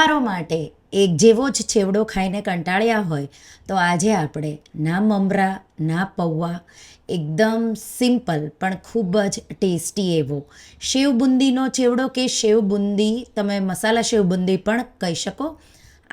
તહેવારો માટે એક જેવો જ છેવડો ખાઈને કંટાળ્યા હોય તો આજે આપણે ના મમરા ના પૌવા એકદમ સિમ્પલ પણ ખૂબ જ ટેસ્ટી એવો સેવ બુંદીનો ચેવડો કે સેવ બુંદી તમે મસાલા સેવ બુંદી પણ કહી શકો.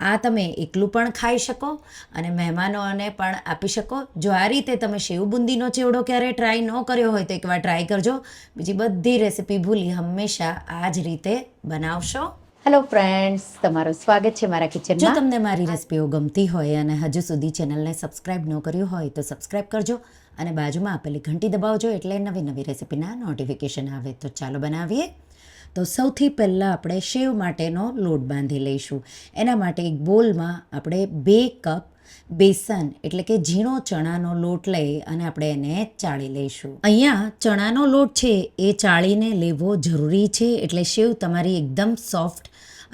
આ તમે એકલું પણ ખાઈ શકો અને મહેમાનોને પણ આપી શકો. જો આ રીતે તમે સેવ બુંદીનો ચેવડો ક્યારેય ટ્રાય ન કર્યો હોય તો એકવાર ટ્રાય કરજો. બીજી બધી રેસીપી ભૂલી હંમેશા આ જ રીતે બનાવશો. હેલો ફ્રેન્ડ્સ, તમારું સ્વાગત છે મારા જો કિચનમાં. તમને મારી રેસીપીઓ ગમતી હોય અને હજુ સુધી ચેનલને સબસ્ક્રાઈબ ન કર્યું હોય તો સબસ્ક્રાઈબ કરજો અને બાજુમાં આપેલી ઘંટી દબાવજો એટલે નવી નવી રેસીપીના નોટિફિકેશન આવે. તો ચાલો બનાવીએ. તો સૌથી પહેલાં આપણે સેવ માટેનો લોટ બાંધી લઈશું. એના માટે એક બોલમાં આપણે 2 કપ બેસન એટલે કે ઝીણો ચણાનો લોટ લઈ અને આપણે એને ચાળી લઈશું. અહીંયા ચણાનો લોટ છે એ ચાળીને લેવો જરૂરી છે એટલે સેવ તમારી એકદમ સોફ્ટ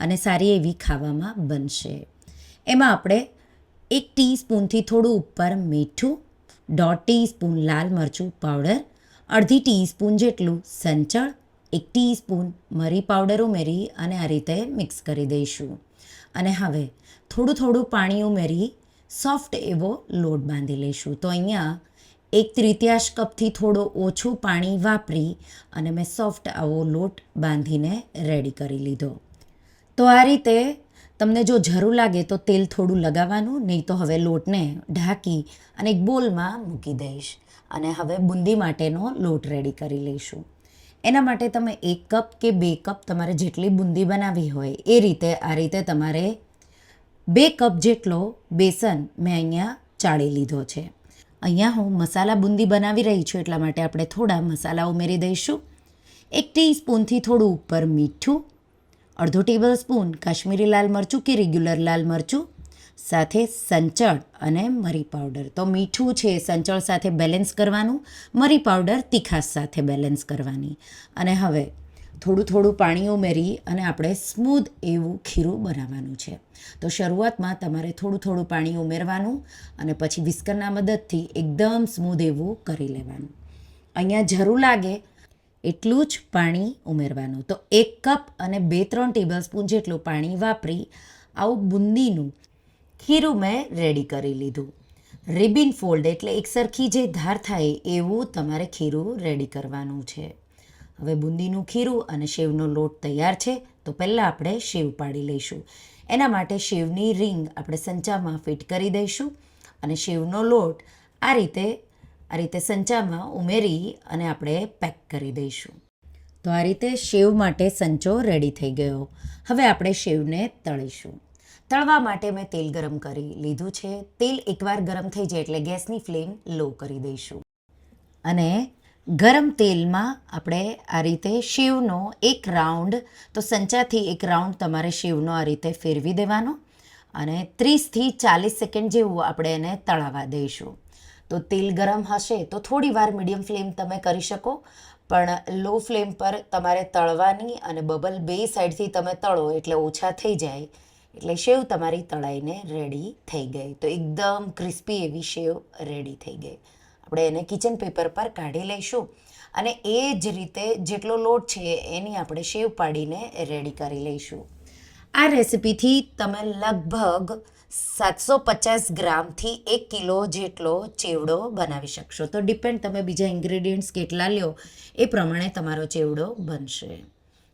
અને સારી એવી ખાવામાં બનશે. એમાં આપણે 1 ટીસ્પૂનથી થોડું ઉપર મીઠું, 1/2 ટીસ્પૂન લાલ મરચું પાવડર, 1/2 ટીસ્પૂન જેટલું સંચળ, 1 ટીસ્પૂન મરી પાવડર ઉમેરી અને આ રીતે મિક્સ કરી દઈશું. અને હવે થોડું થોડું પાણી ઉમેરી સોફ્ટ એવો લોટ બાંધી લઈશું. તો અહીંયા 1/3 કપથી થોડો ઓછું પાણી વાપરી અને મેં સોફ્ટ આવો લોટ બાંધીને રેડી કરી લીધો. તો આ રીતે તમને જો જરૂર લાગે તો તેલ થોડું લગાવવાનું, નહીં તો હવે લોટને ઢાંકી અને એક બોલમાં મૂકી દઈશ. અને હવે બુંદી માટેનો લોટ રેડી કરી લઈશું. એના માટે તમે 1 કપ કે 2 કપ તમારે જેટલી બુંદી બનાવવી હોય એ રીતે આ રીતે તમારે 2 કપ જેટલો બેસન મેં અહીંયા ચાળી લીધો છે. અહીંયા હું મસાલા બુંદી બનાવી રહી છું એટલા માટે આપણે થોડા મસાલા ઉમેરી દઈશું. 1 ટીસ્પૂનથી થોડું ઉપર મીઠું, 1/2 ટેબલ સ્પૂન કાશ્મીરી લાલ મરચું કે રેગ્યુલર લાલ મરચું, સાથે સંચળ અને મરી પાવડર. તો મીઠું છે સંચળ સાથે બેલેન્સ કરવાનું, મરી પાવડર તીખાશ સાથે બેલેન્સ કરવાની. અને હવે થોડું થોડું પાણી ઉમેરી અને આપણે સ્મૂધ એવું ખીરું બનાવવાનું છે. તો શરૂઆતમાં તમારે થોડું થોડું પાણી ઉમેરવાનું અને પછી વિસ્કરના મદદથી એકદમ સ્મૂધ એવું કરી લેવાનું. અહીંયા જરૂર લાગે એટલું જ પાણી ઉમેરવાનું. તો 1 કપ અને 2-3 ટેબલ સ્પૂન જેટલું પાણી વાપરી આવું બુંદીનું ખીરું મેં રેડી કરી લીધું. રિબિન ફોલ્ડ એટલે એકસરખી જે ધાર થાય એવું તમારે ખીરું રેડી કરવાનું છે. હવે બુંદીનું ખીરું અને સેવનો લોટ તૈયાર છે. તો પહેલાં આપણે સેવ પાડી લઈશું. એના માટે સેવની રીંગ આપણે સંચામાં ફિટ કરી દઈશું અને સેવનો લોટ આ રીતે સંચામાં ઉમેરી અને આપણે પેક કરી દઈશું. તો આ રીતે સેવ માટે સંચો રેડી થઈ ગયો. હવે આપણે સેવને તળીશું. તળવા માટે મેં તેલ ગરમ કરી લીધું છે. તેલ એકવાર ગરમ થઈ જાય એટલે ગેસની ફ્લેમ લો કરી દઈશું. અને ગરમ તેલમાં આપણે આ રીતે સેવનો એક રાઉન્ડ, તો સંચાથી એક રાઉન્ડ તમારે સેવનો આ રીતે ફેરવી દેવાનો અને 30થી 40 સેકન્ડ જેવું આપણે એને તળાવવા દઈશું. તો તેલ ગરમ હશે તો થોડી વાર મીડિયમ ફ્લેમ તમે કરી શકો, પણ લો ફ્લેમ પર તમારે તળવાની અને બબલ બે સાઈડથી તમે તળો એટલે ઓછા થઈ જાય એટલે સેવ તમારી તળાઈને રેડી થઈ ગઈ. તો એકદમ ક્રિસ્પી એવી સેવ રેડી થઈ ગઈ. આપણે એને કિચન પેપર પર કાઢી લઈશું અને એ જ રીતે જેટલો લોટ છે એની આપણે સેવ પાડીને રેડી કરી લઈશું. આ રેસિપીથી તમે લગભગ 750 ગ્રામથી 1 કિલો જેટલો ચેવડો બનાવી શકશો. તો ડિપેન્ડ તમે બીજા ઇન્ગ્રેડિયન્ટ્સ કેટલા લ્યો એ પ્રમાણે તમારો ચેવડો બનશે.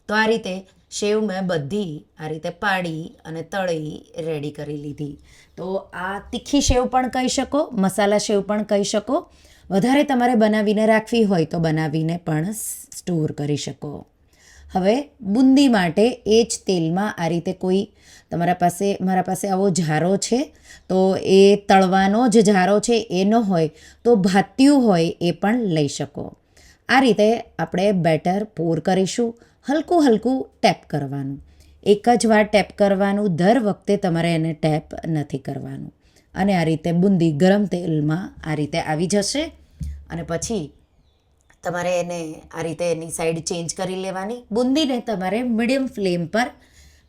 તો આ રીતે સેવ મેં બધી આ રીતે પાડી અને તળી રેડી કરી લીધી. તો આ તીખી સેવ પણ કહી શકો, મસાલા સેવ પણ કહી શકો. વધારે તમારે બનાવીને રાખવી હોય તો બનાવીને પણ સ્ટોર કરી શકો. હવે બુંદી માટે એ જ તેલમાં આ રીતે મારા પાસે આવો જારો છે, તો એ તળવાનો જ જારો છે એ ન હોય તો ભાત્યું હોય એ પણ લઈ શકો. આ રીતે આપણે બેટર પોર કરીશું. હલકું હલકું ટેપ કરવાનું, એક જ વાર ટેપ કરવાનું, દર વખતે તમારે એને ટેપ નથી કરવાનું. અને આ રીતે બુંદી ગરમ તેલમાં આ રીતે આવી જશે અને પછી તમારે એને આ રીતે એની સાઈડ ચેન્જ કરી લેવાની. બુંદીને તમારે મીડિયમ ફ્લેમ પર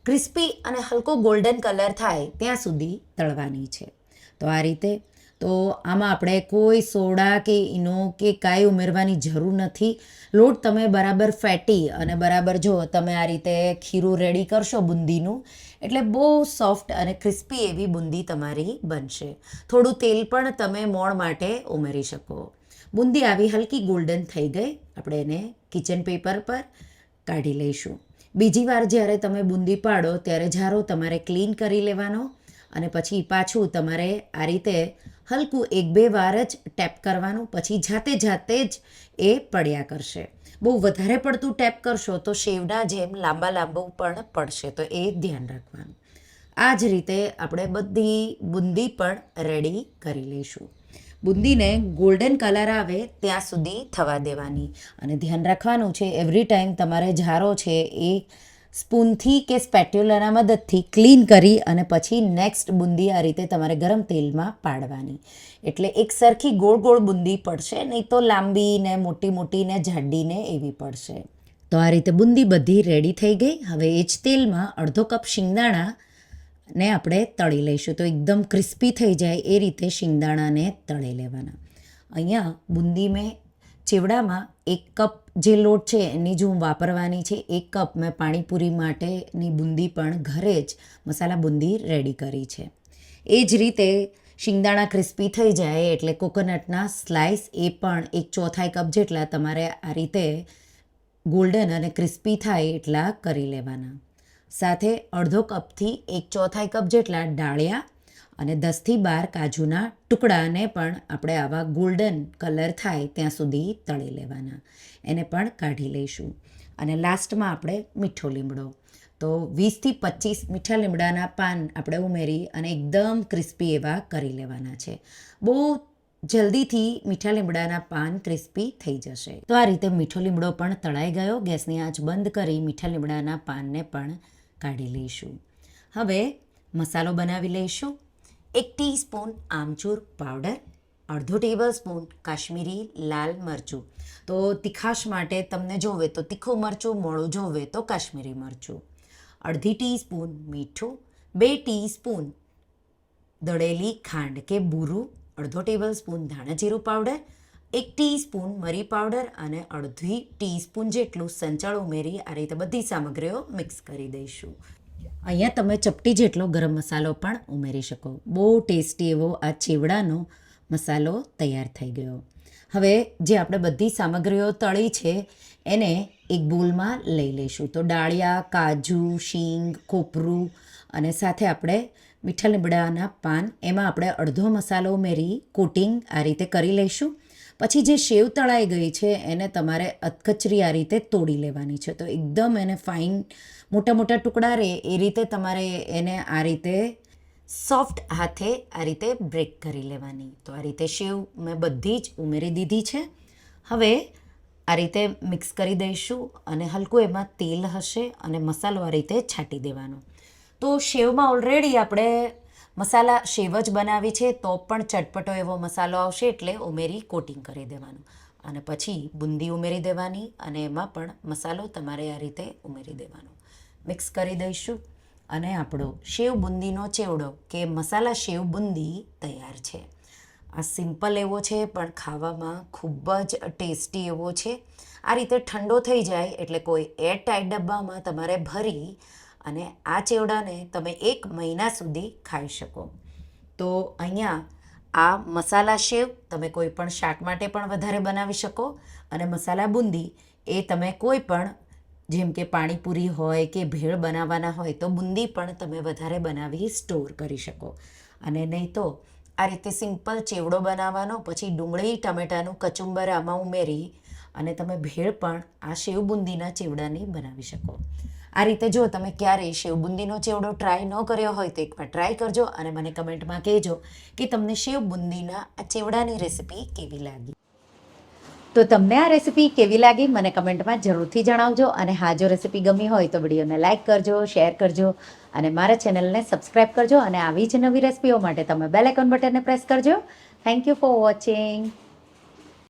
ક્રિસ્પી અને હલકો ગોલ્ડન કલર થાય ત્યાં સુધી તળવાની છે. તો આ રીતે તો આમાં આપણે કોઈ સોડા કે ઈનો કે કાંઈ ઉમેરવાની જરૂર નથી. લોટ તમે બરાબર ફેટી અને બરાબર જો તમે આ રીતે ખીરું રેડી કરશો બુંદીનું, એટલે બહુ સોફ્ટ અને ક્રિસ્પી એવી બુંદી તમારી બનશે. થોડું તેલ પણ તમે મોણ માટે ઉમેરી શકો. બુંદી આવી હલકી ગોલ્ડન થઈ ગઈ, આપણે એને કિચન પેપર પર કાઢી લઈશું. બીજી વાર જ્યારે તમે બુંદી પાડો ત્યારે જારો તમારે ક્લીન કરી લેવાનો અને પછી પાછું તમારે આ રીતે હલકું 1-2 વાર જ ટેપ કરવાનું, પછી જાતે જ એ પડ્યા કરશે. બહુ વધારે પડતું ટેપ કરશો તો શેવના જેમ લાંબુ પણ પડશે, તો એ ધ્યાન રાખવાનું. આ જ રીતે આપણે બધી બુંદી પણ રેડી કરી લઈશું. બુંદીને ગોલ્ડન કલર આવે ત્યાં સુધી થવા દેવાની અને ધ્યાન રાખવાનું છે એવરી ટાઈમ તમારે જારો છે એ સ્પૂનથી કે સ્પેટ્યુલાના મદદથી ક્લીન કરી અને પછી નેક્સ્ટ બુંદી આ રીતે તમારે ગરમ તેલમાં પાડવાની, એટલે એક સરખી ગોળ ગોળ બુંદી પડશે, નહીં તો લાંબી ને મોટી ને જાડી ને એવી પડશે. તો આ રીતે બુંદી બધી રેડી થઈ ગઈ. હવે એ જ તેલમાં અડધો કપ શિંગદાણા ને આપણે તળી લઈશું, તો એકદમ ક્રિસ્પી થઈ જાય એ રીતે શિંગદાણાને તળી લેવાના. અહીંયા બુંદી મેં ચેવડામાં 1 કપ જે લોટ છે એની જ હું વાપરવાની છે. 1 કપ મેં પાણીપુરી માટેની બુંદી પણ ઘરે જ મસાલા બુંદી રેડી કરી છે. એ જ રીતે શિંગદાણા ક્રિસ્પી થઈ જાય એટલે કોકોનટના સ્લાઇસ એ પણ 1/4 કપ જેટલા તમારે આ રીતે ગોલ્ડન અને ક્રિસ્પી થાય એટલા કરી લેવાના. સાથે અડધો કપથી 1/4 કપ જેટલા ડાળિયા અને 10થી 12 કાજુના ટુકડાને પણ આપણે આવા ગોલ્ડન કલર થાય ત્યાં સુધી તળી લેવાના. એને પણ કાઢી લઈશું. અને લાસ્ટમાં આપણે મીઠો લીમડો, તો 20થી 25 મીઠા લીમડાના પાન આપણે ઉમેરી અને એકદમ ક્રિસ્પી એવા કરી લેવાના છે. બહુ જલ્દીથી મીઠા લીમડાના પાન ક્રિસ્પી થઈ જશે. તો આ રીતે મીઠો લીમડો પણ તળાઈ ગયો. ગેસની આંચ બંધ કરી મીઠા લીમડાના પાનને પણ કાઢી લઈશું. હવે મસાલો બનાવી લઈશું. 1 ટીસ્પૂન આમચૂર પાવડર, અડધો ટેબલ સ્પૂન કાશ્મીરી લાલ મરચું. તો તીખાશ માટે તમને જોવે તો તીખું મરચું, મોળું જોવે તો કાશ્મીરી મરચું. અડધી ટીસ્પૂન મીઠું, 2 ટીસ્પૂન દળેલી ખાંડ કે બુરું, અડધો ટેબલ સ્પૂન ધાણા જીરું પાવડર, 1 ટીસ્પૂન મરી પાવડર અને અડધી ટીસ્પૂન જેટલું સંચળ ઉમેરી આ રીતે બધી સામગ્રીઓ મિક્સ કરી દઈશું. અહીંયા તમે ચપટી જેટલો ગરમ મસાલો પણ ઉમેરી શકો. બહુ ટેસ્ટી એવો આ ચેવડાનો મસાલો તૈયાર થઈ ગયો. હવે જે આપણે બધી સામગ્રીઓ તળી છે એને એક બોલમાં લઈ લઈશું. તો ડાળિયા, કાજુ, શીંગ, કોપરું અને સાથે આપણે મીઠા લીમડાના પાન, એમાં આપણે અડધો મસાલો ઉમેરી કોટિંગ આ રીતે કરી લઈશું. પછી જે સેવ તળાઈ ગઈ છે એને તમારે અધકચરી આ રીતે તોડી લેવાની છે. તો એકદમ એને ફાઇન મોટા ટુકડા રહે એ રીતે તમારે એને આ રીતે સોફ્ટ હાથે આ રીતે બ્રેક કરી લેવાની. તો આ રીતે સેવ મેં બધી જ ઉમેરી દીધી છે. હવે આ રીતે મિક્સ કરી દઈશું અને હલકું એમાં તેલ હશે અને મસાલો આ રીતે છાંટી દેવાનો. તો સેવમાં ઓલરેડી આપણે મસાલા સેવ જ બનાવી છે, તો પણ ચટપટો એવો મસાલો આવશે એટલે ઉમેરી કોટિંગ કરી દેવાનું. અને પછી બુંદી ઉમેરી દેવાની અને એમાં પણ મસાલો તમારે આ રીતે ઉમેરી દેવાનો. મિક્સ કરી દઈશું અને આપણો સેવ બુંદીનો ચેવડો કે મસાલા સેવ બુંદી તૈયાર છે. આ સિમ્પલ એવો છે પણ ખાવામાં ખૂબ જ ટેસ્ટી એવો છે. આ રીતે ઠંડો થઈ જાય એટલે કોઈ એરટાઇટ ડબ્બામાં તમારે ભરી અને આ ચેવડાને તમે 1 મહિના સુધી ખાઈ શકો. તો અહીંયા આ મસાલા સેવ તમે કોઈ પણ શાક માટે પણ વધારે બનાવી શકો અને મસાલા બુંદી એ તમે કોઈ પણ જેમ કે પાણીપુરી હોય કે ભેળ બનાવવાના હોય તો બુંદી પણ તમે વધારે બનાવી સ્ટોર કરી શકો. અને નહીં તો આ રીતે સિમ્પલ ચેવડો બનાવવાનો, પછી ડુંગળી ટમેટાનું કચુંબર આમાં ઉમેરી અને તમે ભેળ પણ આ સેવ બુંદીના ચેવડાની બનાવી શકો. આ રીતે જો તમે ક્યારેય સેવ બુંદીનો ચેવડો ટ્રાય ન કર્યો હોય તો એકવાર ટ્રાય કરજો અને મને કમેન્ટમાં કહેજો કે તમને સેવ બુંદીના આ ચેવડાની રેસિપી કેવી લાગી. તો તમને આ રેસિપી કેવી લાગી મને કમેન્ટમાં જરૂરથી જણાવજો. અને હા, જો રેસિપી ગમી હોય તો વિડીયોને લાઇક કરજો, શેર કરજો અને મારા ચેનલને સબસ્ક્રાઈબ કરજો. અને આવી જ નવી રેસિપીઓ માટે તમે બેલ આઇકોન બટનને પ્રેસ કરજો. Thank you for watching.